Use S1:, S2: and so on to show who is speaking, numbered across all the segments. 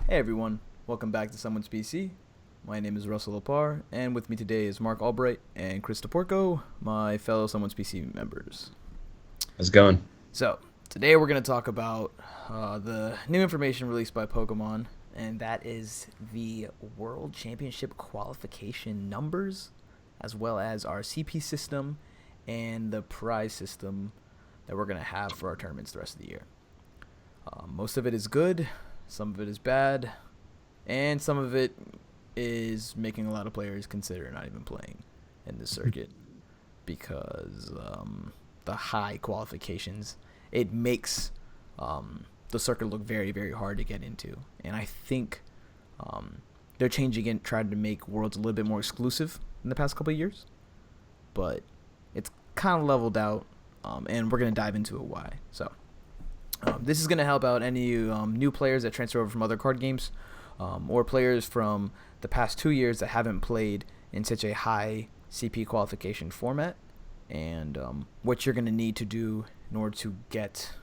S1: Hey everyone, welcome back to Someone's PC. My name is Russell Lepar, and with me today is Marc Albright and Chris DePorco, my fellow Someone's PC members.
S2: How's it going?
S1: So, today we're going to talk about the new information released by Pokemon, and that is the World Championship qualification numbers, as well as our CP system and the prize system that we're going to have for our tournaments the rest of the year. Most of it is good, some of it is bad, and some of it is making a lot of players consider not even playing in this circuit because the high qualifications, it makes the circuit look very, very hard to get into. And I think they're changing it, trying to make Worlds a little bit more exclusive in the past couple of years, but it's kind of leveled out, and we're going to dive into it why. So this is going to help out any new players that transfer over from other card games, or players from the past 2 years that haven't played in such a high CP qualification format, and what you're going to need to do in order to get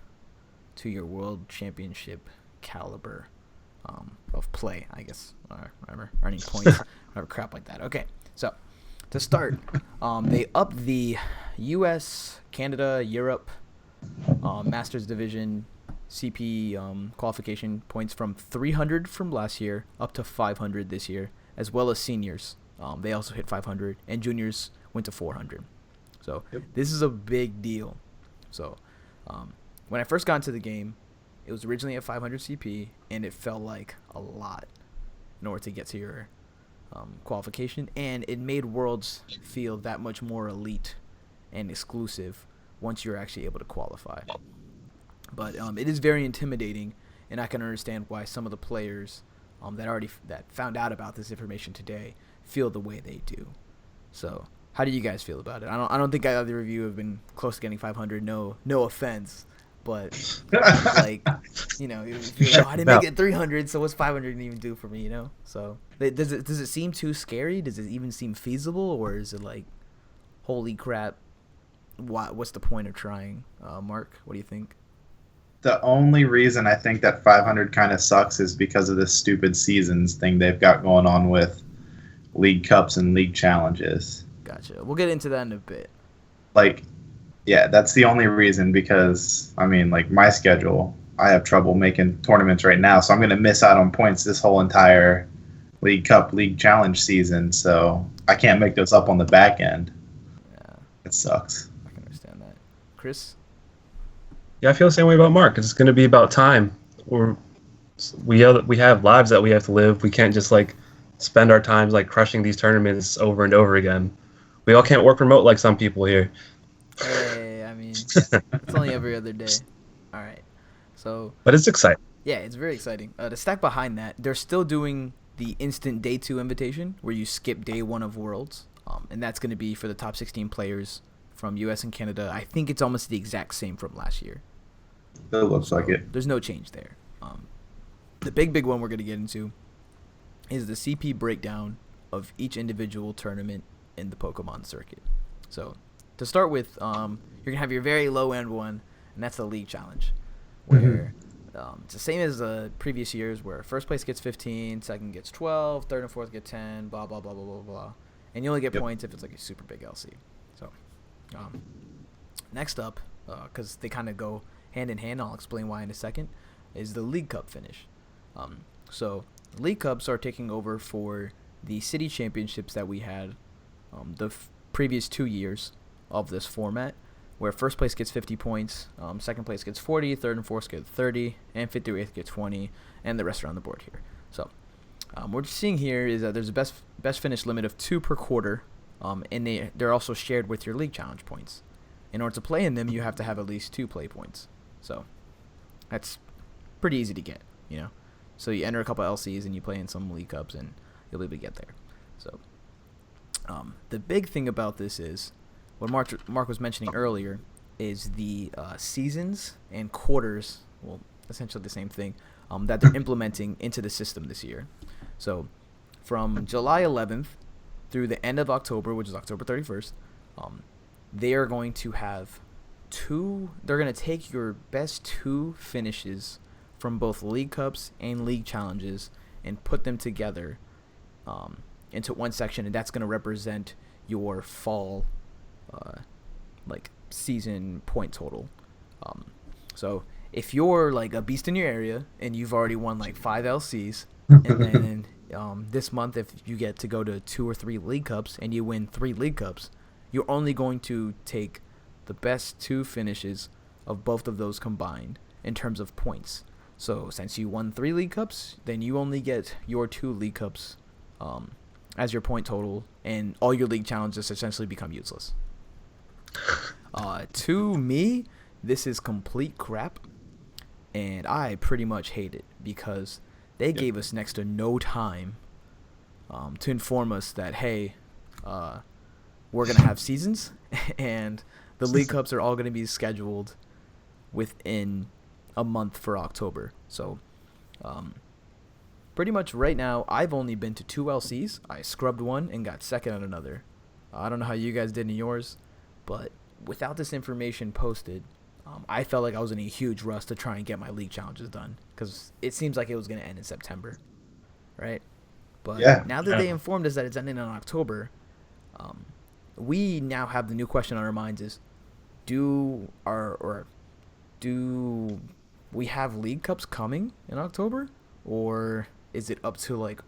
S1: to your World Championship caliber of play, I guess. Whatever, earning points, whatever crap like that. Okay, so to start, they upped the U.S., Canada, Europe, Masters Division CP qualification points from 300 from last year up to 500 this year, as well as seniors. They also hit 500, and juniors went to 400. So This is a big deal. So when I first got into the game, it was originally at 500 CP, and it felt like a lot in order to get to your qualification, and it made Worlds feel that much more elite and exclusive once you're actually able to qualify. But it is very intimidating, and I can understand why some of the players that found out about this information today feel the way they do. So, how do you guys feel about it? I don't think either of you have been close to getting 500. No offense, but like, you're like, I didn't make it 300, so what's 500 even do for me? So does it seem too scary? Does it even seem feasible, or is it like, holy crap? What's the point of trying? Mark, what do you think?
S3: The only reason I think that 500 kind of sucks is because of this stupid seasons thing they've got going on with League Cups and League Challenges.
S1: Gotcha. We'll get into that in a bit.
S3: Yeah, that's the only reason because, my schedule, I have trouble making tournaments right now, so I'm going to miss out on points this whole entire League Cup, League Challenge season, so I can't make those up on the back end.
S1: Yeah.
S3: It sucks.
S1: I can understand that. Chris?
S2: Yeah, I feel the same way about Mark. It's going to be about time. We have lives that we have to live. We can't just spend our times crushing these tournaments over and over again. We all can't work remote like some people here.
S1: Hey, it's only every other day. All right.
S2: But it's exciting.
S1: Yeah, it's very exciting. The stack behind that, they're still doing the instant day 2 invitation where you skip day 1 of Worlds, and that's going to be for the top 16 players from US and Canada. I think it's almost the exact same from last year.
S3: It looks like it.
S1: There's no change there. The big one we're going to get into is the CP breakdown of each individual tournament in the Pokemon circuit. So to start with, you're going to have your very low end one, and that's the League Challenge, where it's the same as the previous years, where first place gets 15, second gets 12, third and fourth get 10, blah, blah, blah, blah, blah, blah. And you only get points if it's a super big LC. So next up, because they kind of go hand in hand, I'll explain why in a second, is the League Cup finish. So League Cups are taking over for the city championships that we had the previous 2 years of this format, where first place gets 50 points, second place gets 40, third and fourth get 30, and fifth through eighth get 20, and the rest are on the board here. So what we're seeing here is that there's a best finish limit of 2 per quarter, and they're also shared with your League Challenge points. In order to play in them, you have to have at least 2 play points. So that's pretty easy to get, So you enter a couple LCs and you play in some League Cups, and you'll be able to get there. So the big thing about this is what Mark was mentioning earlier is the seasons and quarters, well, essentially the same thing, that they're implementing into the system this year. So from July 11th through the end of October, which is October 31st, they are going to have they're going to take your best 2 finishes from both League Cups and League Challenges and put them together into one section, and that's going to represent your fall season point total. So if you're like a beast in your area and you've already won like 5 LCs, and then this month if you get to go to 2 or 3 League Cups and you win 3 League Cups, you're only going to take the best 2 finishes of both of those combined in terms of points. So since you won 3 League Cups, then you only get your 2 League Cups as your point total, and all your league challenges essentially become useless. To me, this is complete crap, and I pretty much hate it because they gave us next to no time to inform us that, hey, we're going to have seasons, and the League Cups are all going to be scheduled within a month for October. So pretty much right now, I've only been to 2 LCs. I scrubbed one and got second at another. I don't know how you guys did in yours, but without this information posted, I felt like I was in a huge rush to try and get my league challenges done because it seems like it was going to end in September, right? But now that they informed us that it's ending in October, we now have the new question on our minds is, do we have League Cups coming in October, or is it up to like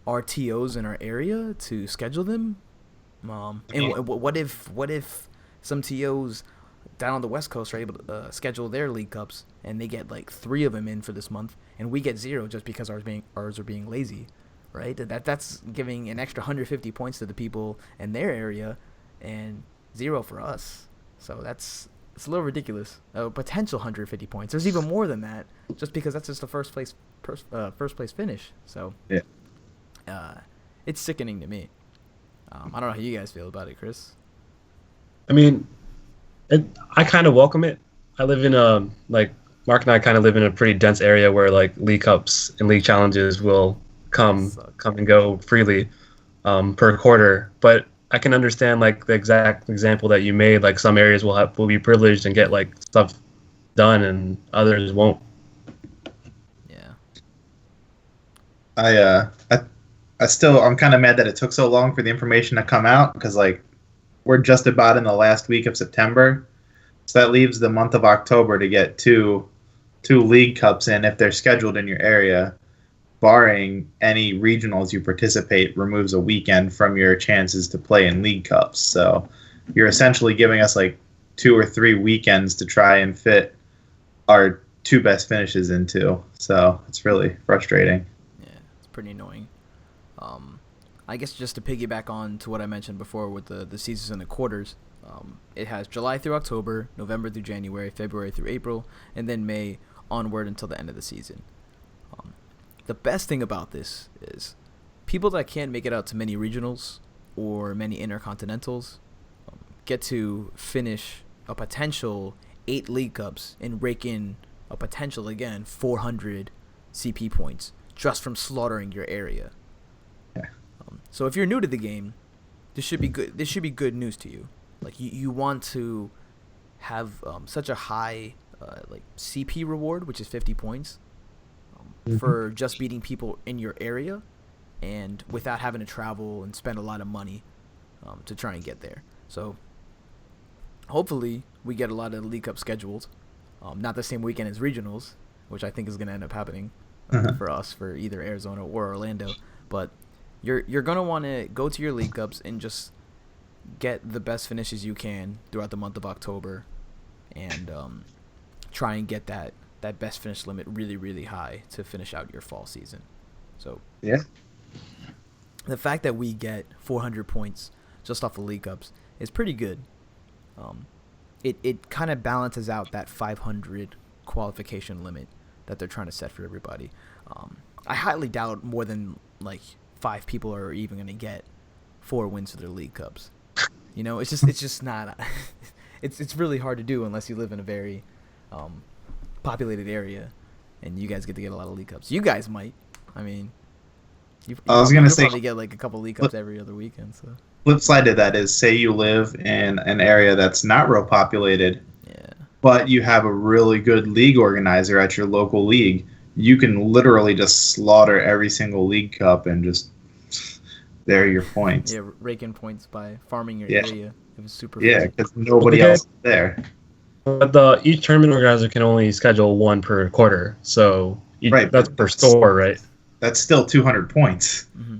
S1: our TOs in our area to schedule them? And what if some TOs down on the West Coast are able to schedule their League Cups and they get like 3 of them in for this month, and we get 0 just because ours are being lazy, right? That's giving an extra 150 points to the people in their area and 0 for us. So it's a little ridiculous. A potential 150 points. There's even more than that, just because that's just the first place finish. So it's sickening to me. I don't know how you guys feel about it, Chris.
S2: I mean, I kind of welcome it. I live in Mark and I kind of live in a pretty dense area where like League Cups and League Challenges will come and go freely per quarter. But I can understand like the exact example that you made. Like some areas will be privileged and get like stuff done, and others won't.
S1: Yeah.
S3: I'm kind of mad that it took so long for the information to come out, because like we're just about in the last week of September, so that leaves the month of October to get two League Cups in if they're scheduled in your area. Barring any regionals you participate, removes a weekend from your chances to play in League Cups. So you're essentially giving us like 2 or 3 weekends to try and fit our 2 best finishes into. So it's really frustrating.
S1: Yeah, it's pretty annoying. I guess just to piggyback on to what I mentioned before with the seasons and the quarters, it has July through October, November through January, February through April, and then May onward until the end of the season. The best thing about this is people that can't make it out to many regionals or many intercontinentals get to finish a potential 8 League Cups and rake in a potential, again, 400 CP points just from slaughtering your area. So if you're new to the game, this should be good. This should be good news to you. Like you want to have such a high CP reward, which is 50 points. For just beating people in your area and without having to travel and spend a lot of money to try and get there. So hopefully we get a lot of League Cup scheduled. Not the same weekend as regionals, which I think is going to end up happening for us for either Arizona or Orlando. But you're going to want to go to your League Cups and just get the best finishes you can throughout the month of October and try and get that best finish limit really, really high to finish out your fall season. So
S3: yeah,
S1: the fact that we get 400 points just off of League Cups is pretty good. It kind of balances out that 500 qualification limit that they're trying to set for everybody. I highly doubt more than like 5 people are even going to get 4 wins for their League Cups. You know, it's just not. It's really hard to do unless you live in a very populated area, and you guys get to get a lot of League Cups. You guys might. I mean,
S3: I was gonna say
S1: probably get like a couple League Cups every other weekend. So
S3: flip side to that is, say you live in an area that's not real populated.
S1: Yeah.
S3: but you have a really good league organizer at your local league, you can literally just slaughter every single league cup and just there are your points.
S1: Yeah, rake in points by farming your
S3: Yeah.
S1: area. It was super
S3: Yeah,
S1: fun.
S3: because nobody
S2: Okay.
S3: else is there.
S2: But each tournament organizer can only schedule one per quarter, so
S3: Right,
S2: that's
S3: but
S2: per store, right?
S3: That's still 200 points.
S1: Mm-hmm.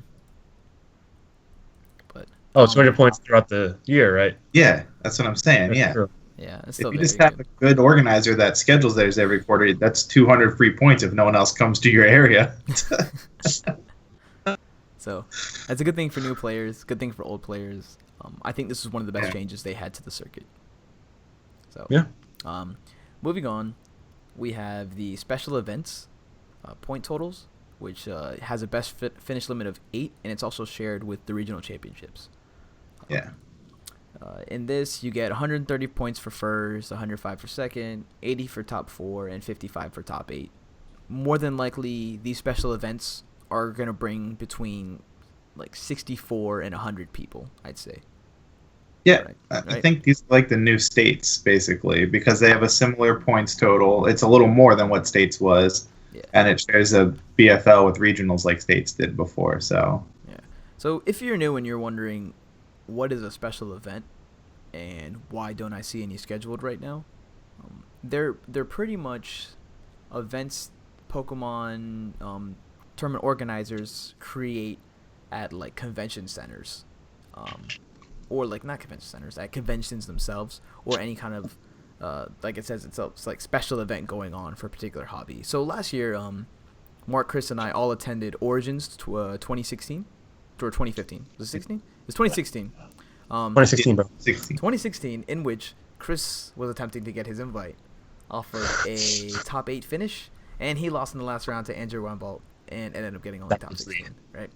S1: But
S2: Oh, 200 points throughout the year, right?
S3: Yeah, that's what I'm saying.
S2: That's
S3: Yeah.
S2: true.
S1: yeah, it's
S3: If
S1: still
S3: you
S1: very
S3: just have
S1: good.
S3: a good organizer that schedules theirs every quarter, that's 200 free points if no one else comes to your area.
S1: So that's a good thing for new players. Good thing for old players. I think this is one of the best
S3: Yeah.
S1: changes they had to the circuit. So
S2: Yeah.
S1: moving on, we have the special events point totals, which has a best finish limit of 8, and it's also shared with the regional championships.
S3: Yeah.
S1: In this, you get 130 points for first, 105 for second, 80 for top 4, and 55 for top 8. More than likely, these special events are going to bring between like 64 and 100 people, I'd say.
S3: Yeah,
S1: Right.
S3: I
S1: Right.
S3: think these are like the new states, basically, because they have a similar points total. It's a little more than what states was,
S1: Yeah.
S3: and it shares a BFL with regionals like states did before. So,
S1: Yeah. So if you're new and you're wondering what is a special event and why don't I see any scheduled right now, they're pretty much events Pokemon tournament organizers create at like convention centers, or like not convention centers, at conventions themselves, or any kind of like it says it's like special event going on for a particular hobby. So last year, Marc, Chris, and I all attended Origins 2016 or 2015. Was it 16? It's 2016.
S2: 2016, bro.
S3: 60.
S1: 2016, in which Chris was attempting to get his invite off of a top 8 finish, and he lost in the last round to Andrew Wembolt and ended up getting only top 16, right?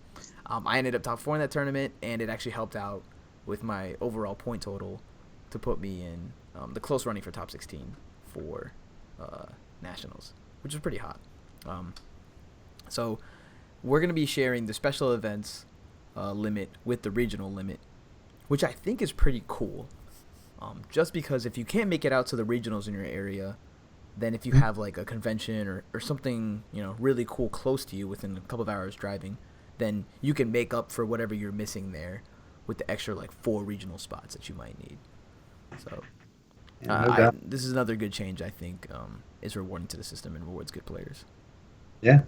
S1: I ended up top 4 in that tournament, and it actually helped out with my overall point total to put me in the close running for top 16 for Nationals, which was pretty hot. So we're going to be sharing the special events limit with the regional limit, which I think is pretty cool. Just because if you can't make it out to the regionals in your area, then if you have like a convention or something, really cool close to you within a couple of hours driving, then you can make up for whatever you're missing there with the extra like 4 regional spots that you might need. So
S3: Yeah, no doubt.
S1: this is another good change, I think, is rewarding to the system and rewards good players.
S3: Yeah.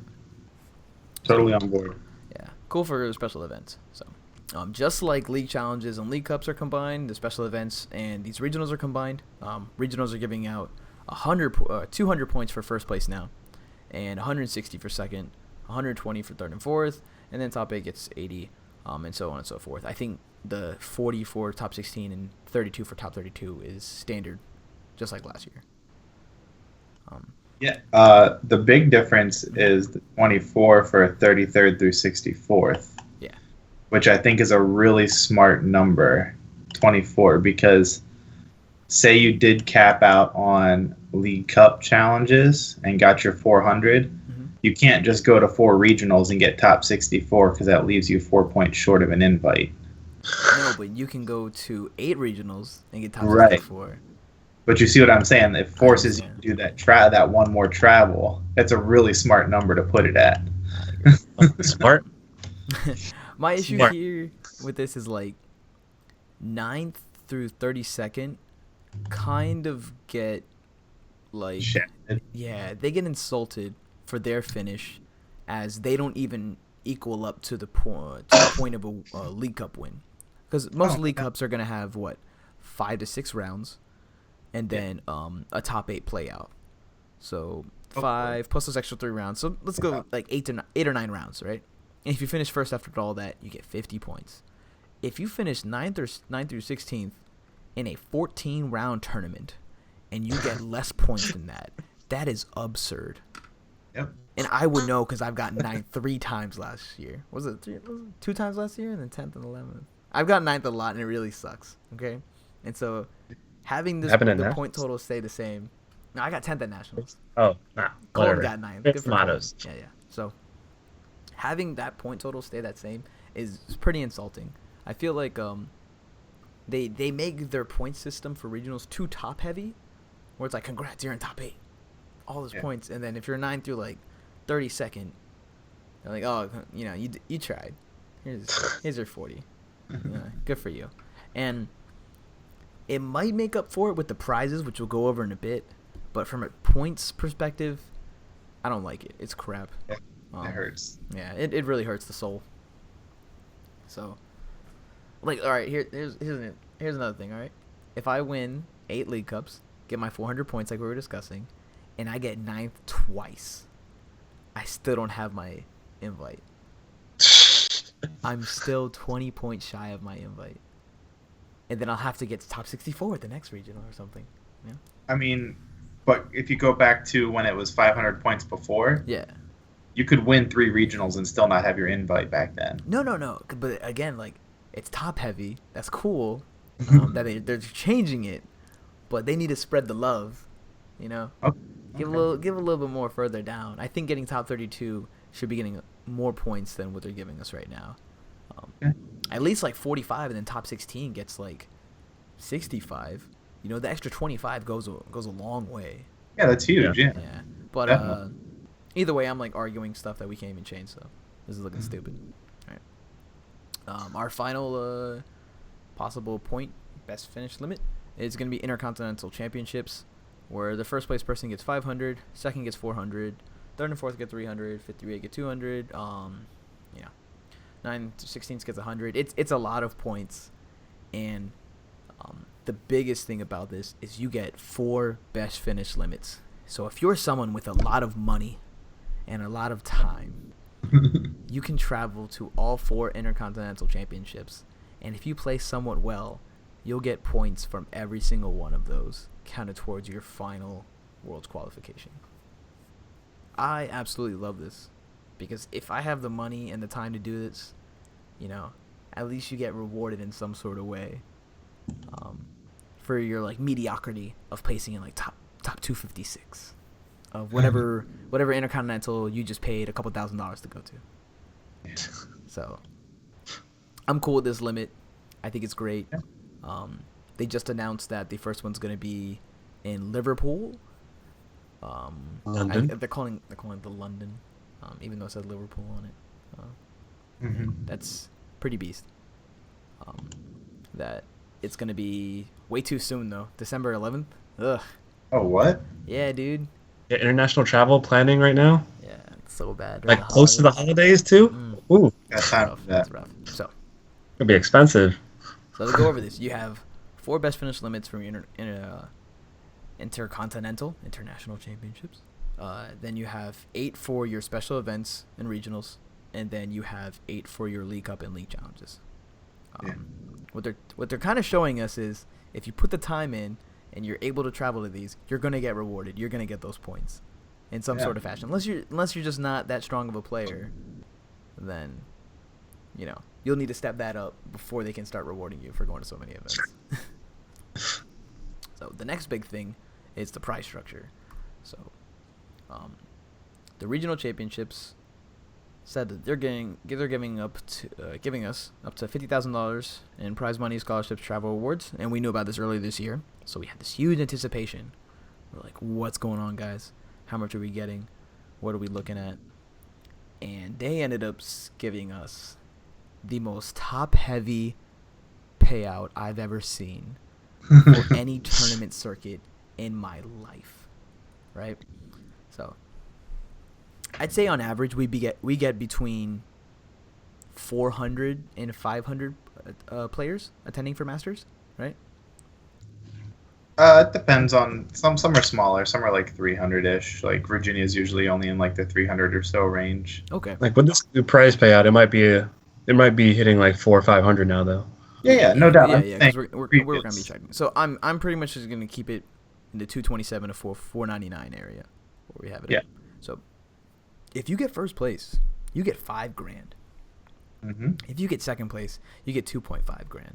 S3: Totally on board.
S1: Yeah, cool for special events. So, just like league challenges and league cups are combined, the special events and these regionals are combined. Regionals are giving out 200 points for first place now, and 160 for second, 120 for third and fourth, and then top 8 gets 80, and so on and so forth. I think the 40 for top 16 and 32 for top 32 is standard, just like last year.
S3: Yeah. The big difference is the 24 for 33rd through 64th.
S1: Yeah.
S3: Which I think is a really smart number, 24, because say you did cap out on League Cup challenges and got your 400, you can't just go to 4 regionals and get top 64 because that leaves you 4 points short of an invite.
S1: No, but you can go to 8 regionals and get top
S3: Right.
S1: 64.
S3: But you see what I'm saying? It forces you to do that one more travel. That's a really smart number to put it at.
S2: Smart.
S1: My issue
S2: Smart.
S1: here with this is like 9th through 32nd kind of get like
S3: Shafted.
S1: yeah, they get insulted for their finish as they don't even equal up to the point of a League Cup win. Because most League Cups are going to have 5 to 6 rounds and then a top 8 play out. So 5 plus those extra 3 rounds. So let's go like 8 or 9 rounds, right? And if you finish first after all that, you get 50 points. If you finish 9th through 16th in a 14-round tournament and you get less points than that, that is absurd.
S3: Yep.
S1: And I would know because I've gotten 9th 3 times last year. Was it 2 times last year and then 10th and 11th? I've gotten 9th a lot and it really sucks. Okay? And so having the point total stay the same. No, I got 10th at Nationals.
S2: Oh, nah.
S1: Colin
S2: Whatever.
S1: got 9th.
S2: It's
S1: Good for
S2: mottos.
S1: Colin. Yeah. So having that point total stay that same is pretty insulting. I feel like they make their point system for regionals too top heavy, where it's like, congrats, you're in top 8, all those
S3: Yeah.
S1: points, and then if you're 9 through like 32nd, they're like, oh, you know, you tried. Here's your 40. Yeah, good for you. And it might make up for it with the prizes, which we'll go over in a bit. But from a points perspective, I don't like it. It's crap.
S3: It hurts.
S1: Yeah, it really hurts the soul. So, like, all right, here's another thing. All right, if I win 8 League Cups, get my 400 points like we were discussing, and I get 9th twice, I still don't have my invite. I'm still 20 points shy of my invite. And then I'll have to get to top 64 at the next regional or something. Yeah.
S3: I mean, but if you go back to when it was 500 points before,
S1: Yeah.
S3: you could win 3 regionals and still not have your invite back then.
S1: No. But again, like, it's top heavy. That's cool. That they're changing it, but they need to spread the love. You know,
S3: Okay.
S1: give a little bit more further down. I think getting top 32 should be getting more points than what they're giving us right now.
S3: Okay.
S1: At least like 45, and then top 16 gets like 65. You know, the extra 25 goes a long way.
S3: Yeah, that's huge. Yeah.
S1: Yeah. But
S3: Definitely.
S1: either way, I'm like arguing stuff that we can't even change. So this is looking stupid. All right. Our final possible point best finish limit is going to be Intercontinental Championships, where the first place person gets 500, second gets 400, third and fourth get 300, fifth through 8 get 200. Yeah. 9 to 16 gets 100. It's a lot of points, and the biggest thing about this is you get 4 best finish limits. So if you're someone with a lot of money and a lot of time, you can travel to all 4 Intercontinental Championships, and if you play somewhat well, you'll get points from every single one of those counted towards your final Worlds qualification. I absolutely love this, because if I have the money and the time to do this, you know, at least you get rewarded in some sort of way for your like mediocrity of placing in like top 256 of whatever Intercontinental you just paid a couple $1,000s to go to. So I'm cool with this limit. I think it's great. They just announced that the first one's going to be in Liverpool.
S2: London.
S1: They're calling it the London, even though it says Liverpool on it. That's pretty beast. That it's gonna be way too soon though. December 11th. Ugh.
S3: Oh, what?
S1: Yeah, dude.
S2: Yeah, international travel planning right now.
S1: Yeah, it's so bad.
S2: Like close to the holidays too. Ooh,
S3: Got time
S1: Rough.
S3: for
S1: That's
S3: that.
S1: rough. So
S2: it'll be expensive.
S1: let's go over this. You have 4 best finish limits from your Intercontinental International Championships. Then you have 8 for your special events and regionals, and then you have 8 for your League Cup and League challenges. What they're kind of showing us is if you put the time in and you're able to travel to these, you're gonna get rewarded. You're gonna get those points in some sort of fashion. Unless you're just not that strong of a player, then you know you'll need to step that up before they can start rewarding you for going to so many events. So the next big thing is the prize structure. So the regional championships said that they're giving us up to $50,000 in prize money, scholarships, travel awards, and we knew about this earlier this year. So we had this huge anticipation. We're like, what's going on, guys? How much are we getting? What are we looking at? And they ended up giving us the most top-heavy payout I've ever seen for any tournament circuit in my life, right? So I'd say on average we get between 400 and 500 players attending for Masters, right?
S3: It depends on some are smaller, some are like 300-ish. Like Virginia's usually only in like the 300 or so range.
S1: Okay.
S2: Like with this new prize payout, it might be hitting like 400 or 500 now though.
S3: Yeah, no doubt.
S1: Yeah, because we're going to be checking. So I'm pretty much just going to keep it in the 227 to 499 area where we have it.
S3: Yeah.
S1: At. So if you get first place, you get $5,000.
S3: Mm-hmm.
S1: If you get second place, you get $2,500.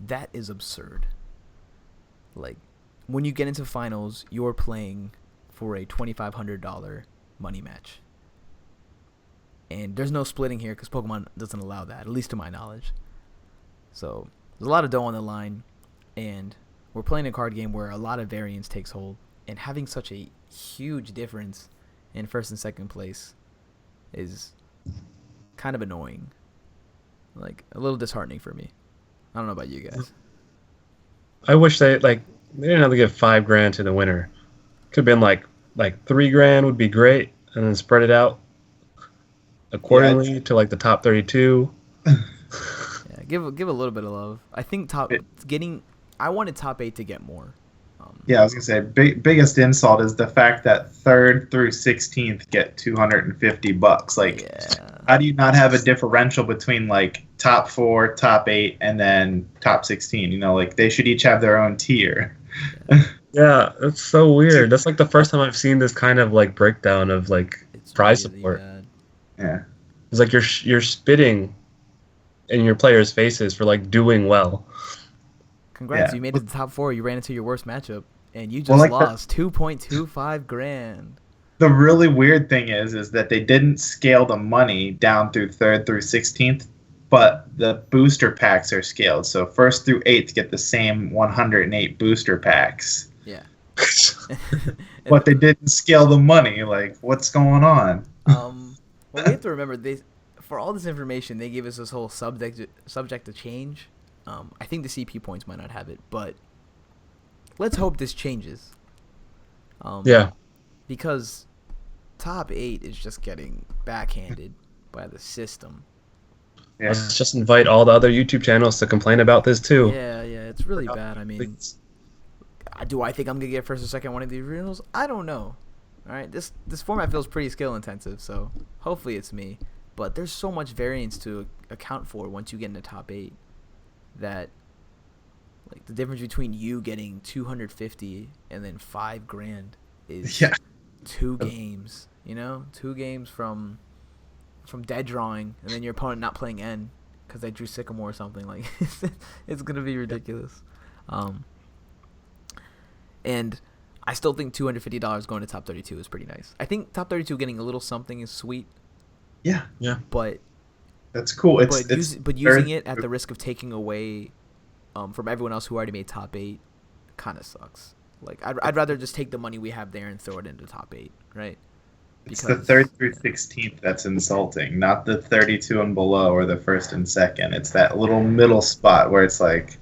S1: That is absurd. Like when you get into finals, you're playing for a $2,500 money match. And there's no splitting here because Pokemon doesn't allow that, at least to my knowledge. So there's a lot of dough on the line, and we're playing a card game where a lot of variance takes hold. and having such a huge difference in first and second place is kind of annoying. Like, a little disheartening for me. I don't know about you guys.
S2: I wish they didn't have to give $5,000 to the winner. Could have been like $3,000 would be great, and then spread it out accordingly to like the top 32.
S1: Yeah, give a little bit of love. I think I wanted top 8 to get more.
S3: Yeah, I was gonna say biggest insult is the fact that 3rd through 16th get $250. Like,
S1: yeah.
S3: How do you not have a differential between like top 4, top 8, and then top 16? You know, like they should each have their own tier.
S2: Yeah, it's so weird. That's like the first time I've seen this kind of like breakdown of like prize
S1: really
S2: support.
S1: bad.
S3: Yeah,
S2: It's like you're spitting in your players' faces for like doing well.
S1: Congrats,
S3: Yeah.
S1: you made it to the top 4. You ran into your worst matchup, and you just lost $2.25,000.
S3: the really weird thing is that they didn't scale the money down through 3rd through 16th, but the booster packs are scaled. So 1st through 8th get the same 108 booster packs.
S1: Yeah.
S3: But they didn't scale the money. Like, what's going on?
S1: Well, we have to remember for all this information, they gave us this whole subject to change. I think the CP points might not have it, but let's hope this changes.
S2: Yeah.
S1: Because top 8 is just getting backhanded by the system.
S3: Yeah.
S2: Let's just invite all the other YouTube channels to complain about this too.
S1: Yeah, it's really bad. I mean, do I think I'm gonna get first or second one of these regionals? I don't know. All right, this format feels pretty skill intensive, so hopefully it's me. But there's so much variance to account for once you get in the top 8 that, like, the difference between you getting 250 and then $5,000 is 2 games. You know, 2 games from dead drawing, and then your opponent not playing N because they drew Sycamore or something. Like, it's gonna be ridiculous. And I still think $250 going to top 32 is pretty nice. I think top 32 getting a little something is sweet.
S3: Yeah.
S1: But
S3: That's cool.
S1: But using it at the risk of taking away from everyone else who already made top 8 kind of sucks. Like, I'd rather just take the money we have there and throw it into top 8, right?
S3: It's the 3rd through 16th that's insulting, not the 32 and below or the 1st and 2nd. It's that little middle spot where it's like,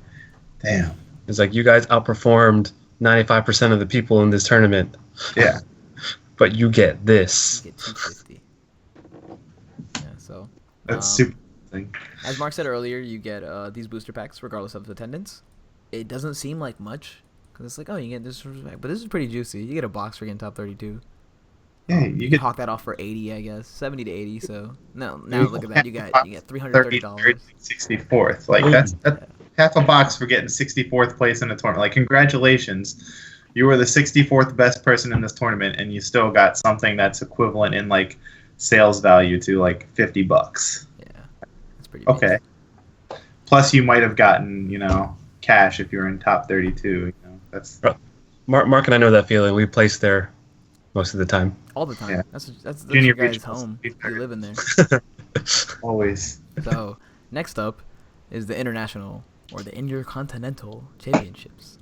S3: damn.
S2: It's like you guys outperformed 95% of the people in this tournament.
S3: Yeah.
S2: But you get this.
S1: You get 250. Yeah, so
S3: That's super interesting.
S1: as Marc said earlier, you get these booster packs regardless of attendance. It doesn't seem like much because it's like, oh, you get this, but this is pretty juicy. You get a box for getting top 32.
S3: Yeah,
S1: You can hawk that off for 80, I guess, 70 to 80. So now look at that. You get $330.
S3: 64th. Like that's half a box for getting 64th place in a tournament. Like, congratulations, you were the 64th best person in this tournament, and you still got something that's equivalent in like sales value to like $50.
S1: Yeah, that's pretty.
S3: Okay. Plus, you might have gotten cash if you were in top 32. That's
S2: Mark and I know that feeling. We place there most of the time.
S1: all the time.
S3: Yeah.
S1: That's
S3: Junior
S1: your guys'
S3: regionals.
S1: home. You live in there.
S3: always.
S1: So next up is the international or the Intercontinental Championships,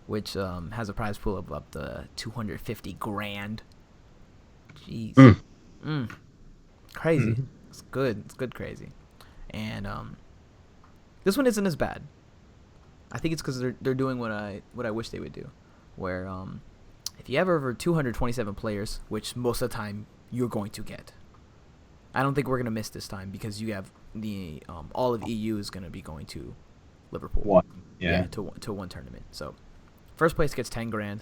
S1: which has a prize pool of up to $250,000. Jeez. Crazy. It's good. It's good crazy. And this one isn't as bad. I think it's because they're doing what I wish they would do, where if you have over 227 players, which most of the time you're going to get, I don't think we're gonna miss this time because you have the all of EU is gonna be going to Liverpool.
S3: One. Yeah.
S1: To one tournament. So first place gets $10,000,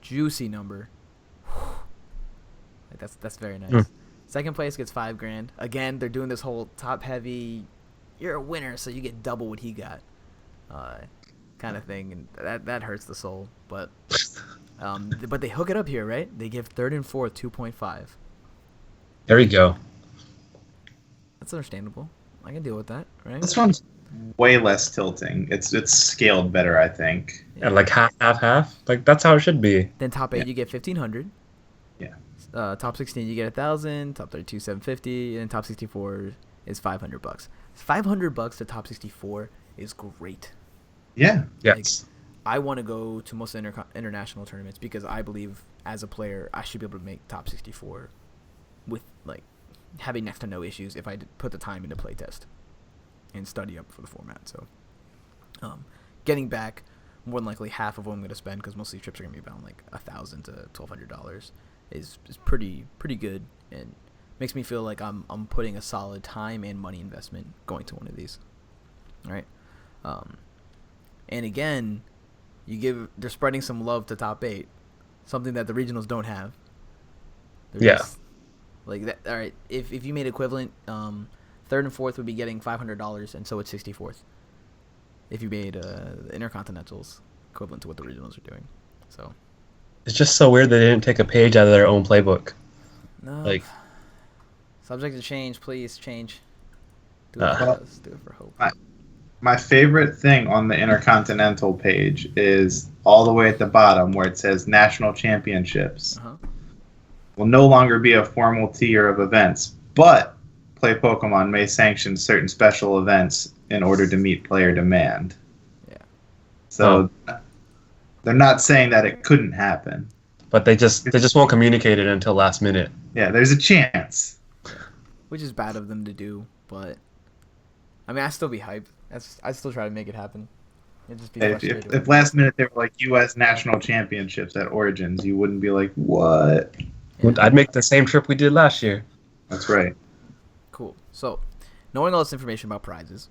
S1: juicy number. Like, that's very nice. Second place gets $5,000. Again, they're doing this whole top heavy. You're a winner, so you get double what he got, kind of thing, and that hurts the soul. But they hook it up here, right? They give third and fourth 2.5.
S2: There you go.
S1: That's understandable. I can deal with that, right?
S3: This one's way less tilting. It's scaled better, I think.
S2: Yeah, like half. Like that's how it should be.
S1: Then top 8 you get 1,500.
S3: Yeah.
S1: Top 16 you get 1,000. Top 32 $750, and top 64 is $500. $500 to top 64 is great.
S3: Yeah.
S2: Yes.
S1: I want to go to most of the international tournaments because I believe as a player I should be able to make top 64 with like having next to no issues if I put the time into playtest and study up for the format. So, getting back more than likely half of what I'm going to spend, because most of these trips are going to be about like $1,000 to $1,200, is pretty good, and makes me feel like I'm putting a solid time and money investment going to one of these. All right, and again, they're spreading some love to top 8, something that the regionals don't have.
S2: Yeah.
S1: Like that. All right, if you made equivalent, third and fourth would be getting $500, and so it's 64th. If you made the Intercontinentals equivalent to what the regionals are doing, so
S2: It's just so weird they didn't take a page out of their own playbook.
S1: no.
S2: Like,
S1: Subject to change, please change. Do it
S2: Uh.
S1: for us. Do it for hope.
S3: My favorite thing on the Intercontinental page is all the way at the bottom where it says National Championships.
S1: Uh-huh.
S3: Will no longer be a formal tier of events, but Play Pokemon may sanction certain special events in order to meet player demand.
S1: Yeah.
S3: So they're not saying that it couldn't happen.
S2: but they just won't communicate it until last minute.
S3: Yeah, there's a chance.
S1: Which is bad of them to do, but I mean, I'd still be hyped. I'd still try to make it happen. It'd just be frustrating.
S3: If last minute they were like U.S. National Championships at Origins, you wouldn't be like, what?
S1: Yeah.
S2: I'd make the same trip we did last year.
S3: That's right.
S1: Cool. So, knowing all this information about prizes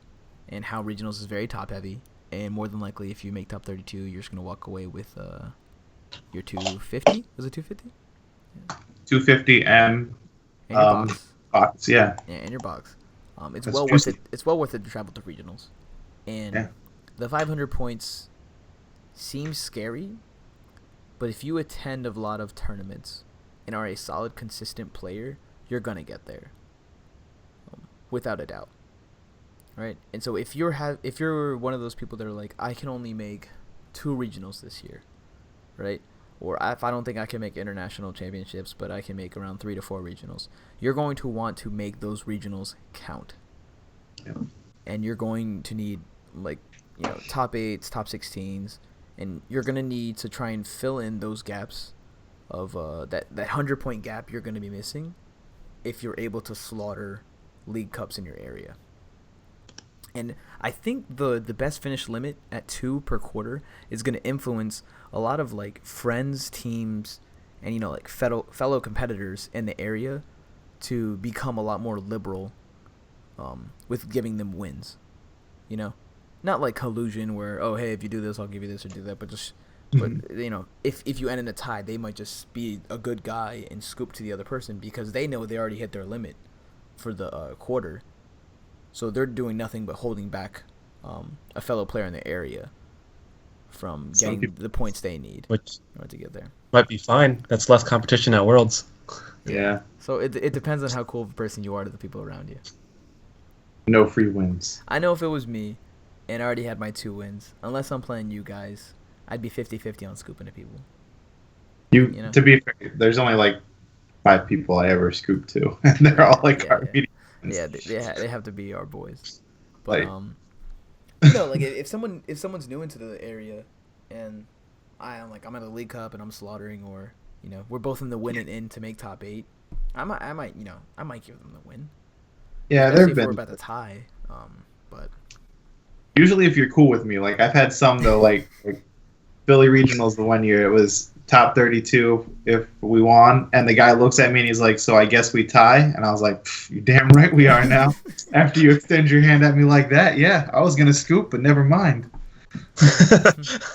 S1: and how regionals is very top heavy, and more than likely, if you make top 32, you're just gonna walk away with your 250. Was it 250?
S3: 250
S1: And your box.
S3: box, yeah.
S1: Yeah, and your box. It's
S3: That's
S1: well
S3: juicy.
S1: worth it. It's well worth it to travel to regionals, and
S3: Yeah.
S1: the 500 points seems scary, but if you attend a lot of tournaments and are a solid, consistent player, you're gonna get there, without a doubt. Right? And so if you're one of those people that are like, I can only make 2 regionals this year, right? Or if I don't think I can make international championships, but I can make around 3 to 4 regionals, you're going to want to make those regionals count.
S3: Yep.
S1: And you're going to need, like, top 8s, top 16s, and you're going to need to try and fill in those gaps of that 100-point gap you're going to be missing if you're able to slaughter League Cups in your area. And I think the best finish limit at 2 per quarter is going to influence a lot of like friends, teams, and like fellow competitors in the area to become a lot more liberal with giving them wins. Not like collusion where, oh hey, if you do this I'll give you this or do that, but just but if you end in a tie, they might just be a good guy and scoop to the other person because they know they already hit their limit for the quarter. So they're doing nothing but holding back a fellow player in the area from getting the points they need in order to get there.
S2: Might be fine. That's less competition at Worlds.
S3: Yeah.
S1: So it depends on how cool of a person you are to the people around you.
S3: No free wins.
S1: I know if it was me and I already had my 2 wins, unless I'm playing you guys, I'd be 50-50 on scooping to people.
S3: To be fair, there's only like 5 people I ever scooped to, and they're all like our medium.
S1: Yeah, they have to be our boys. But
S3: Like-
S1: like if someone's new into the area, and I'm at a League Cup and I'm slaughtering, or we're both in the win and in to make top 8, I might give them the win.
S3: Yeah,
S1: Especially
S3: there've
S1: if we're
S3: been
S1: about to tie. But
S3: usually if you're cool with me, like I've had some though, like Philly Regionals the one year, it was top 32 if we won, and the guy looks at me and he's like, so I guess we tie? And I was like, you damn right we are now. After you extend your hand at me like that, yeah, I was gonna scoop, but never mind.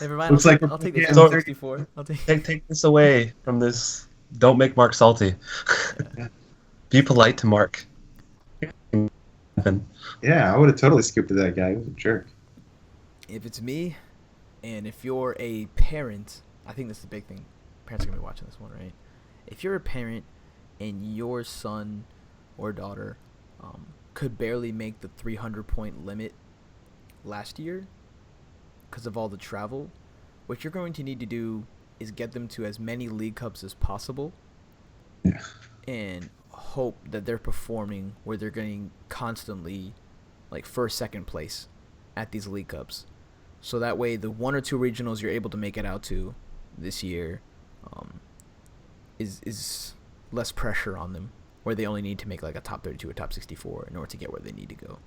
S1: never mind.
S3: Looks
S1: I'll take the
S3: yeah,
S1: 64. I'll take.
S2: Take this away from this. Don't make Mark salty.
S1: Yeah.
S2: Be polite to Mark.
S3: Yeah, I would have totally scooped to that guy. He was a jerk.
S1: If it's me, and if you're a parent, I think this is a big thing. Parents are gonna be watching this one, right? If you're a parent and your son or daughter could barely make the 300-point limit last year because of all the travel, what you're going to need to do is get them to as many League Cups as possible.
S3: Yeah.
S1: And hope that they're performing where they're getting constantly like first, second place at these League Cups. So that way, the 1 or 2 regionals you're able to make it out to this year is less pressure on them, where they only need to make like a top 32 or top 64 in order to get where they need to go.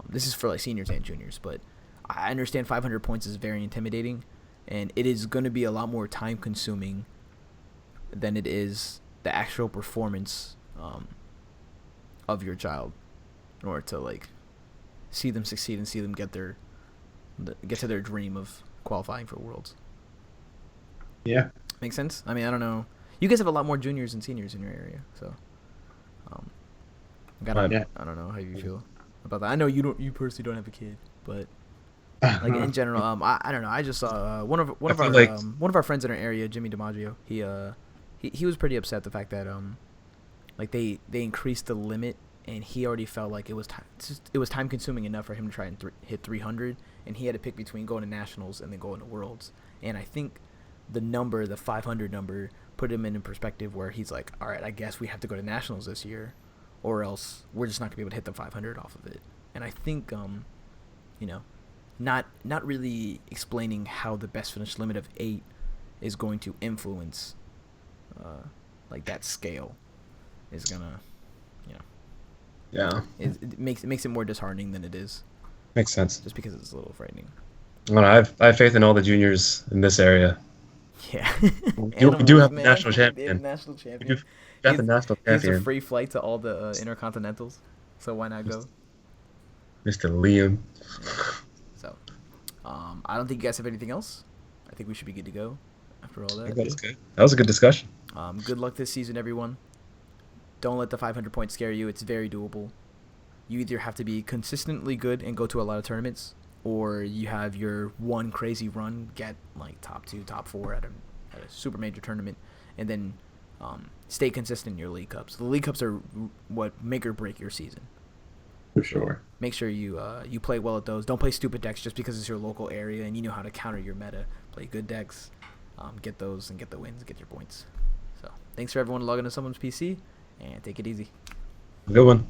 S1: This is for like seniors and juniors, but I understand 500 points is very intimidating, and it is going to be a lot more time consuming than it is the actual performance of your child in order to like see them succeed and see them get to their dream of qualifying for Worlds.
S3: Yeah.
S1: Make sense? I mean, I don't know. You guys have a lot more juniors and seniors in your area, so I don't know how you feel about that. I know you personally don't have a kid, but like in general, I don't know. I just saw one of our friends in our area, Jimmy DiMaggio. He was pretty upset the fact that like they increased the limit, and he already felt like it was time consuming enough for him to try and hit 300, and he had to pick between going to nationals and then going to Worlds. And I think the 500 number put him in a perspective where he's like, all right, I guess we have to go to nationals this year, or else we're just not gonna be able to hit the 500 off of it. And I think not really explaining how the best finish limit of 8 is going to influence like that scale is gonna it makes it more disheartening than it is.
S2: Makes sense.
S1: Just because it's a little frightening.
S2: Well, I have faith in all the juniors in this area.
S1: Yeah.
S2: We do have the national champion.
S1: National champion.
S2: We got the national champion.
S1: He has a free flight to all the intercontinentals, so why not go?
S2: Mr. Liam.
S1: Yeah. So, I don't think you guys have anything else. I think we should be good to go after all that.
S2: That was good. That was a good discussion.
S1: Good luck this season, everyone. Don't let the 500 points scare you. It's very doable. You either have to be consistently good and go to a lot of tournaments, or you have your one crazy run, get like top 2, top 4 at a super major tournament, and then stay consistent in your league cups. The league cups are what make or break your season.
S3: For sure.
S1: Make sure you play well at those. Don't play stupid decks just because it's your local area and you know how to counter your meta. Play good decks, get those and get the wins, get your points. So thanks for everyone logging to someone's PC, and take it easy.
S2: Good one.